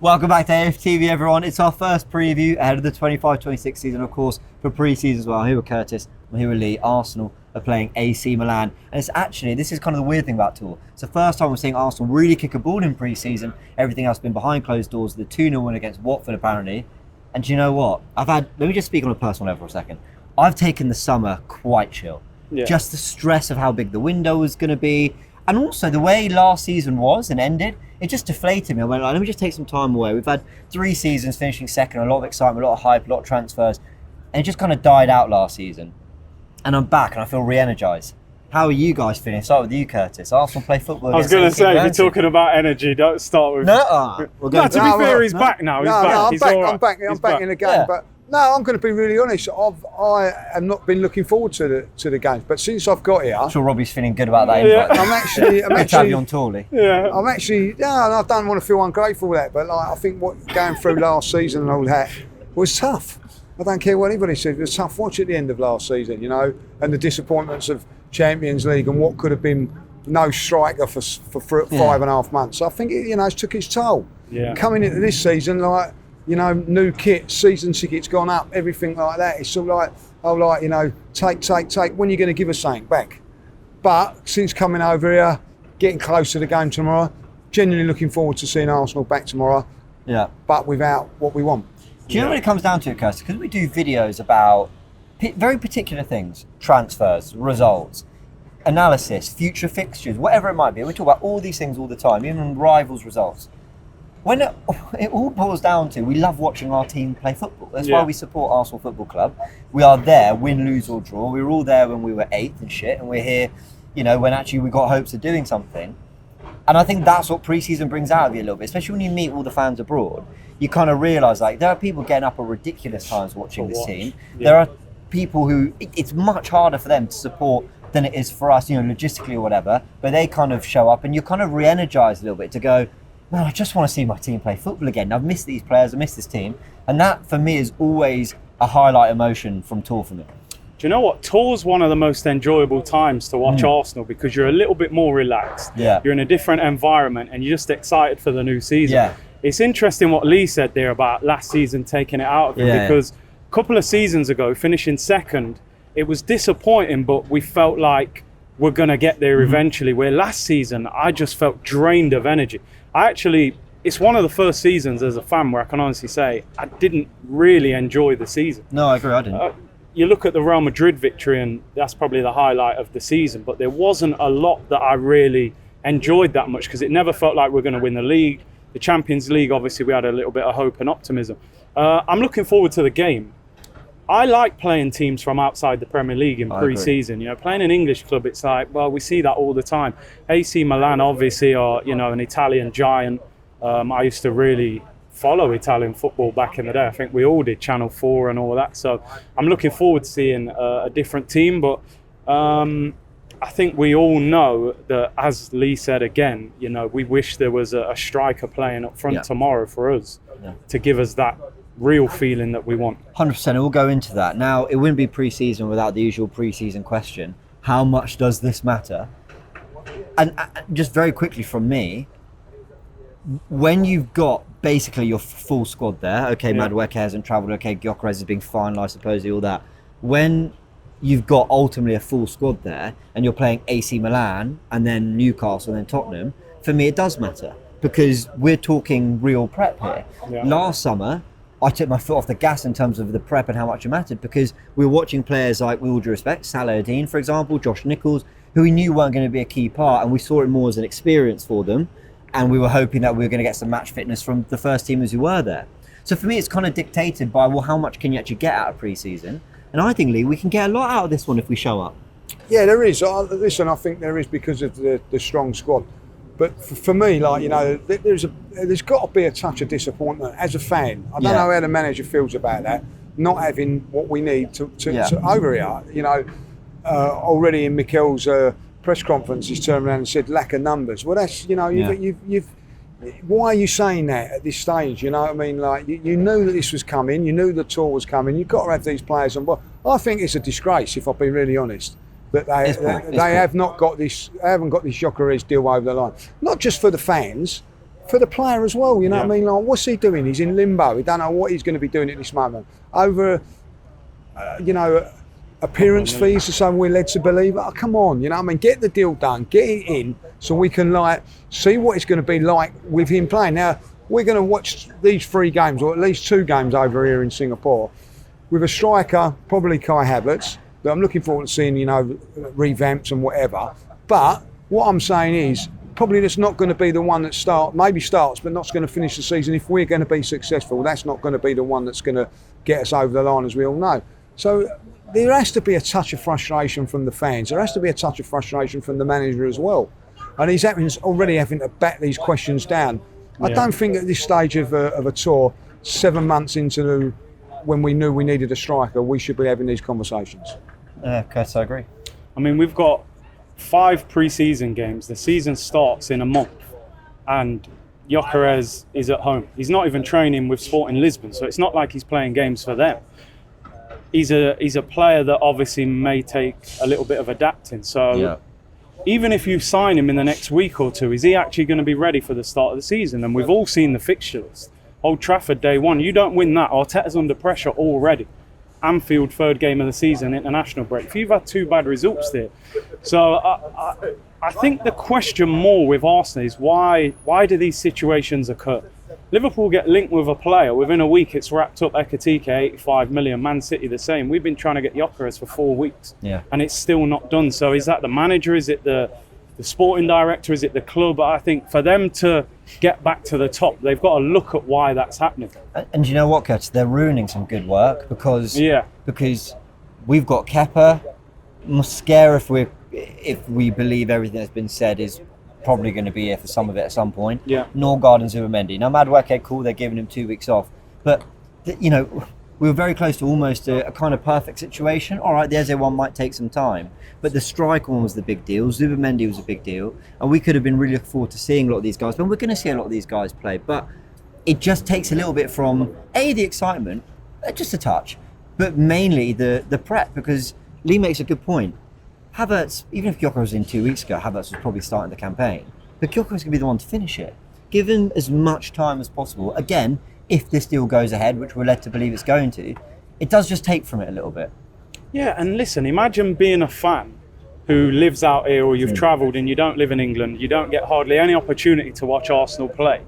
Welcome back to AFTV, everyone. It's our first preview ahead of the 25-26 season, of course, for pre-season as well. I'm here with Curtis, I'm here with Lee. Arsenal are playing AC Milan. And it's actually, this is kind of the weird thing about Tour. It's the first time we're seeing Arsenal really kick a ball in pre-season. Everything else has been behind closed doors. The 2-0 win against Watford, apparently. And do you know what? Let me just speak on a personal level for a second. I've taken the summer quite chill. Yeah. Just the stress of how big the window was going to be. And also the way last season was and ended, it just deflated me. I went, let me just take some time away. We've had 3 seasons finishing second, a lot of excitement, a lot of hype, a lot of transfers. And it just kind of died out last season. And I'm back and I feel re-energised. How are you guys feeling? Start with you, Curtis. Arsenal play football. I was going to say, if you're talking about energy, don't start with... To be fair, he's back now. He's back. I'm back in the game. Yeah. But no, I'm going to be really honest. I have not been looking forward to the games, but since I've got here, I'm sure Robbie's feeling good about that invite. I'm actually have you on Torley. Yeah. I'm actually, I don't want to feel ungrateful with that, but I think what going through last season and all that was tough. I don't care what anybody says. It was a tough watch at the end of last season, and the disappointments of Champions League and what could have been no striker for 5.5 months. I think it took its toll. Yeah. Coming into this season, new kit, season tickets gone up, everything like that. It's sort of like, take. When are you going to give us something back? But since coming over here, getting close to the game tomorrow, genuinely looking forward to seeing Arsenal back tomorrow. Yeah. But without what we want. Do you know what it comes down to, Kirsty? Because we do videos about very particular things, transfers, results, analysis, future fixtures, whatever it might be. We talk about all these things all the time, even rivals' results. When it all boils down to, we love watching our team play football. That's why we support Arsenal Football Club. We are there, win, lose or draw. We were all there when we were 8th and shit, and we're here, when actually we got hopes of doing something. And I think that's what pre-season brings out of you a little bit, especially when you meet all the fans abroad. You kind of realise, there are people getting up at ridiculous times watching this team. Yeah. There are people who, it's much harder for them to support than it is for us, logistically or whatever, but they kind of show up and you're kind of re-energised a little bit to go, man, I just want to see my team play football again. I've missed these players, I've missed this team. And that, for me, is always a highlight emotion from Tour for me. Do you know what? Tour's one of the most enjoyable times to watch Arsenal because you're a little bit more relaxed. Yeah. You're in a different environment and you're just excited for the new season. Yeah. It's interesting what Lee said there about last season taking it out of him because a couple of seasons ago, finishing second, it was disappointing, but we felt like we're going to get there eventually. Where last season, I just felt drained of energy. It's one of the first seasons as a fan where I can honestly say I didn't really enjoy the season. No, I agree, I didn't. You look at the Real Madrid victory and that's probably the highlight of the season, but there wasn't a lot that I really enjoyed that much because it never felt like we're going to win the league. The Champions League, obviously, we had a little bit of hope and optimism. I'm looking forward to the game. I like playing teams from outside the Premier League in pre-season. Playing an English club, it's like, well, we see that all the time. AC Milan, obviously, are an Italian giant. I used to really follow Italian football back in the day. I think we all did, Channel 4 and all that. So I'm looking forward to seeing a different team. But I think we all know that, as Lee said again, we wish there was a striker playing up front tomorrow for us to give us that real feeling that we want. 100%, we'll go into that. Now, it wouldn't be pre-season without the usual pre-season question. How much does this matter? And just very quickly from me, when you've got basically your full squad there, Madueke hasn't travelled, Gyökeres is being finalised, supposedly, all that. When you've got ultimately a full squad there and you're playing AC Milan and then Newcastle and then Tottenham, for me it does matter because we're talking real prep here. Yeah. Last summer, I took my foot off the gas in terms of the prep and how much it mattered because we were watching players like, with all due respect, Salah Dean, for example, Josh Nichols, who we knew weren't going to be a key part, and we saw it more as an experience for them, and we were hoping that we were going to get some match fitness from the first teamers who were there. So for me, it's kind of dictated by, how much can you actually get out of pre-season? And I think, Lee, we can get a lot out of this one if we show up. Yeah, there is. Listen, I think there is because of the strong squad. But for me, there's got to be a touch of disappointment as a fan. I don't know how the manager feels about that, not having what we need to over here. Already in Mikel's press conference, he's turned around and said lack of numbers. Well, that's you've. Why are you saying that at this stage? You know what I mean? You knew that this was coming. You knew the tour was coming. You've got to have these players on board. I think it's a disgrace, if I've been really honest, that they have not got this. They haven't got this Gyökeres deal over the line. Not just for the fans, for the player as well. You know Yeah. what I mean? Like, what's he doing? He's in limbo. We don't know what he's going to be doing at this moment. Over, appearance fees or something we're led to believe. Oh, come on, you know what I mean? Get the deal done, get it in, so we can see what it's going to be like with him playing. Now, we're going to watch these 3 games, or at least 2 games over here in Singapore, with a striker, probably Kai Havertz, that I'm looking forward to seeing, revamps and whatever. But what I'm saying is, probably that's not going to be the one that starts, but not going to finish the season. If we're going to be successful, that's not going to be the one that's going to get us over the line, as we all know. So there has to be a touch of frustration from the fans. There has to be a touch of frustration from the manager as well. And he's already having to back these questions down. I don't think at this stage of a tour, 7 months into when we knew we needed a striker, we should be having these conversations. Curtis, I agree. I mean, we've got 5 pre-season games. The season starts in a month, and Gyökeres is at home. He's not even training with Sporting Lisbon, so it's not like he's playing games for them. He's a player that obviously may take a little bit of adapting. So even if you sign him in the next week or 2, is he actually going to be ready for the start of the season? And we've all seen the fixture list. Old Trafford, day 1. You don't win that. Arteta's under pressure already. Anfield, 3rd game of the season, international break. If you've had 2 bad results there. So I think the question more with Arsenal is why do these situations occur? Liverpool get linked with a player. Within a week, it's wrapped up. Ekitike, 85 million. Man City, the same. We've been trying to get Gyökeres for 4 weeks. And it's still not done. So is that the manager? Is it the sporting director? Is it the club? I think for them to get back to the top, they've got to look at why that's happening. And you know what, Curtis? They're ruining some good work because we've got Kepa. Mosquera, if we believe everything that's been said, is probably going to be here for some of it at some point. Norgard and Zubimendi. Now, Madueke, cool, they're giving him 2 weeks off. But, we were very close to almost a kind of perfect situation. All right, the Eze one might take some time. But the striker one was the big deal. Zubimendi was a big deal. And we could have been really looking forward to seeing a lot of these guys. But we're going to see a lot of these guys play. But it just takes a little bit from, the excitement, just a touch, but mainly the prep. Because Lee makes a good point. Havertz, even if Gyökeres was in 2 weeks ago, Havertz was probably starting the campaign. But Gyökeres is going to be the one to finish it. Give him as much time as possible. Again, if this deal goes ahead, which we're led to believe it's going to, it does just take from it a little bit. Yeah, and listen, imagine being a fan who lives out here, or you've travelled and you don't live in England, you don't get hardly any opportunity to watch Arsenal play.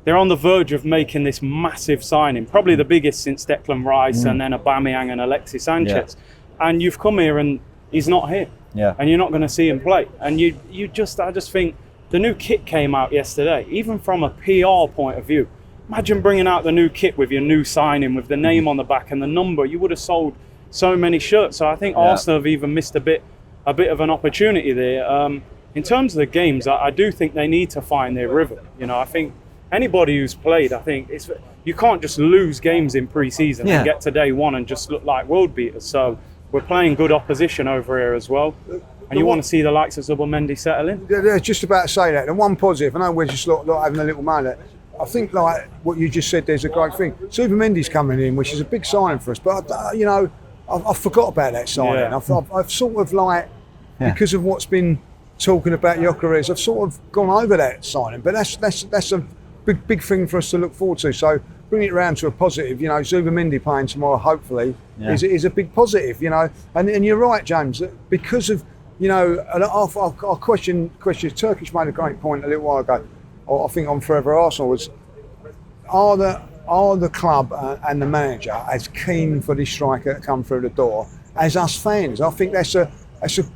They're on the verge of making this massive signing, probably the biggest since Declan Rice and then Aubameyang and Alexis Sanchez. And you've come here and he's not here. And you're not going to see him play. And I just think the new kit came out yesterday, even from a PR point of view. Imagine bringing out the new kit with your new signing, with the name on the back and the number. You would have sold so many shirts. So I think Arsenal have even missed a bit of an opportunity there. In terms of the games, I do think they need to find their rhythm. I think anybody who's played, you can't just lose games in pre-season and get to day 1 and just look like world beaters. So we're playing good opposition over here as well. And you want to see the likes of Zubimendi settle in? Yeah, just about to say that. And one positive, I know we're just having a little moment. I think what you just said, there's a great thing. Zubimendi's coming in, which is a big signing for us. But I forgot about that signing. I've sort of because of what's been talking about Gyökeres, I've sort of gone over that signing. But that's a big thing for us to look forward to. So bring it around to a positive. Zubimendi playing tomorrow, hopefully, is a big positive. And you're right, James, because of our question. Turkish made a great point a little while ago. I think on Forever Arsenal was, are the club and the manager as keen for this striker to come through the door as us fans? I think that's a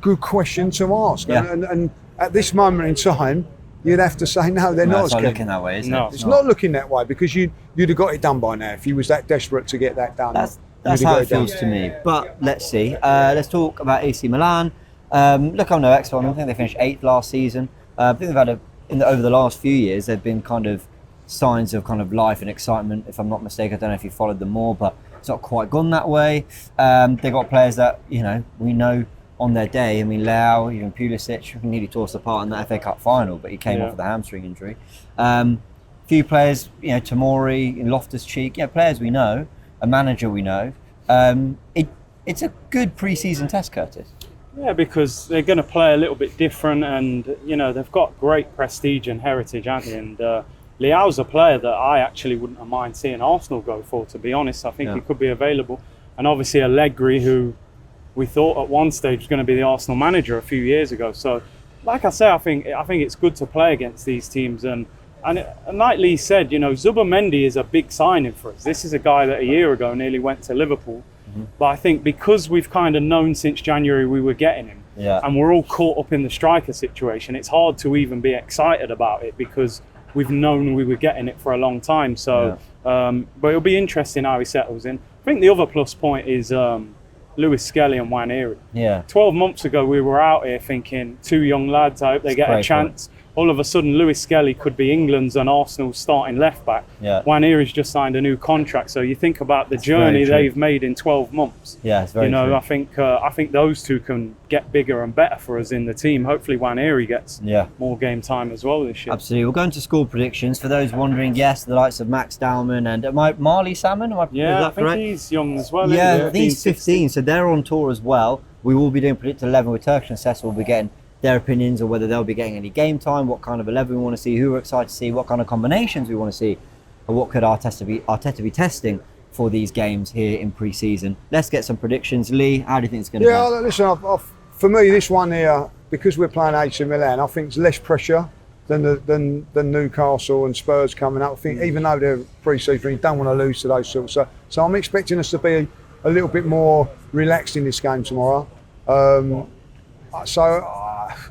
good question to ask. And at this moment in time, you'd have to say no, they're not as keen. It's not looking that way, is it? No, it's not looking that way, because you'd have got it done by now if you was that desperate to get that done. That's how it feels to me. But let's see. Let's talk about AC Milan. Look, I'm no expert on them. I think they finished 8th last season. I think they've had over the last few years, they've been kind of signs of kind of life and excitement, if I'm not mistaken. I don't know if you followed them more, but it's not quite gone that way. They've got players that, we know on their day. I mean, Leao, even Pulisic, nearly tore us apart in that FA Cup final, but he came off with a hamstring injury. Few players, Tomori, Loftus-Cheek, players we know, a manager we know. It's a good pre-season test, Curtis. Yeah, because they're going to play a little bit different, and they've got great prestige and heritage, haven't they? And Leao's a player that I actually wouldn't mind seeing Arsenal go for, to be honest. I think he could be available. And obviously Allegri, who we thought at one stage was going to be the Arsenal manager a few years ago. So, like I say, I think it's good to play against these teams. And like Lee said, Zubimendi is a big signing for us. This is a guy that a year ago nearly went to Liverpool. But I think because we've kind of known since January we were getting him, and we're all caught up in the striker situation, it's hard to even be excited about it because we've known we were getting it for a long time. So, but it'll be interesting how he settles in. I think the other plus point is Lewis Skelly and Nwaneri. 12 months ago, we were out here thinking, two young lads, I hope they get a chance. All of a sudden, Lewis Skelly could be England's and Arsenal's starting left back. Nwaneri's just signed a new contract, so you think about the journey they've made in 12 months. It's very true. I think those two can get bigger and better for us in the team. Hopefully, Nwaneri gets more game time as well this year. Absolutely. We'll go into score predictions. For those wondering, yes, the likes of Max Dowman and Marley Salmon. I think he's young as well. He's 15, so they're on tour as well. We will be doing Predict 11 with Turkish and Cecil. We'll be getting their opinions, or whether they'll be getting any game time, what kind of 11 we want to see, who we're excited to see, what kind of combinations we want to see, and what could Arteta be testing for these games here in pre-season. Let's get some predictions. Lee, how do you think it's going to go? Listen, for me, this one here, because we're playing AC Milan, I think it's less pressure than Newcastle and Spurs coming up. I think even though they're pre-season, you don't want to lose to those sorts. So I'm expecting us to be a little bit more relaxed in this game tomorrow.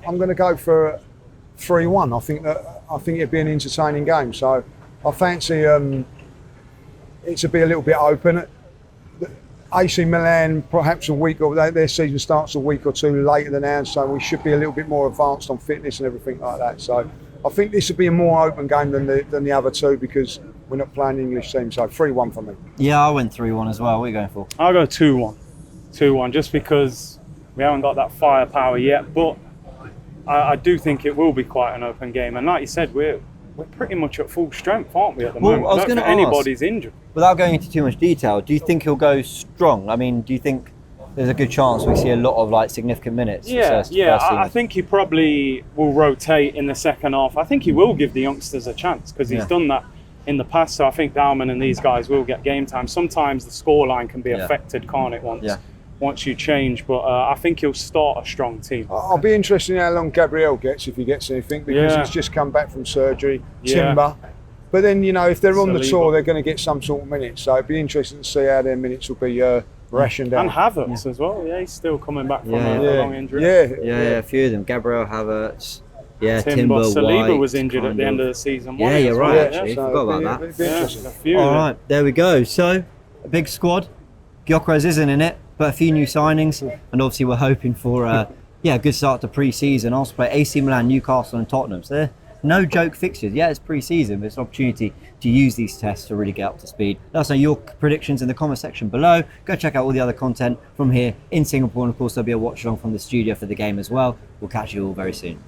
I'm going to go for 3-1. I think it'd be an entertaining game. So I fancy it to be a little bit open. AC Milan, perhaps their season starts a week or two later than ours, so we should be a little bit more advanced on fitness and everything like that. So I think this would be a more open game than the other two because we're not playing the English team. So 3-1 for me. Yeah, I went 3-1 as well. What are you going for? I'll go 2-1. 2-1, just because we haven't got that firepower yet, but I do think it will be quite an open game. And like you said, we're pretty much at full strength, aren't we, at the moment? I was going to ask, anybody's injured. Without going into too much detail, do you think he'll go strong? I mean, do you think there's a good chance we see a lot of significant minutes? I think he probably will rotate in the second half. I think he will give the youngsters a chance because he's done that in the past. So I think Bauman and these guys will get game time. Sometimes the scoreline can be affected, can't it, once you change, but I think he'll start a strong team. I'll be interested in how long Gabriel gets, if he gets anything, because he's just come back from surgery, Timber. But then, if they're on the tour, they're going to get some sort of minutes, so it'd be interesting to see how their minutes will be rationed out. And Havertz as well, he's still coming back from a long injury. A few of them. Gabriel, Havertz, Timber, Saliba White, was injured at the end of the season. You're right, actually. Forgot about that. All right, there we go. So, a big squad. Gyökeres isn't in it, but a few new signings, and obviously we're hoping for a good start to pre-season. Also play AC Milan, Newcastle and Tottenham. So they're no joke fixtures. Yeah, it's pre-season, but it's an opportunity to use these tests to really get up to speed. Let us know your predictions in the comment section below. Go check out all the other content from here in Singapore, and of course there'll be a watch along from the studio for the game as well. We'll catch you all very soon.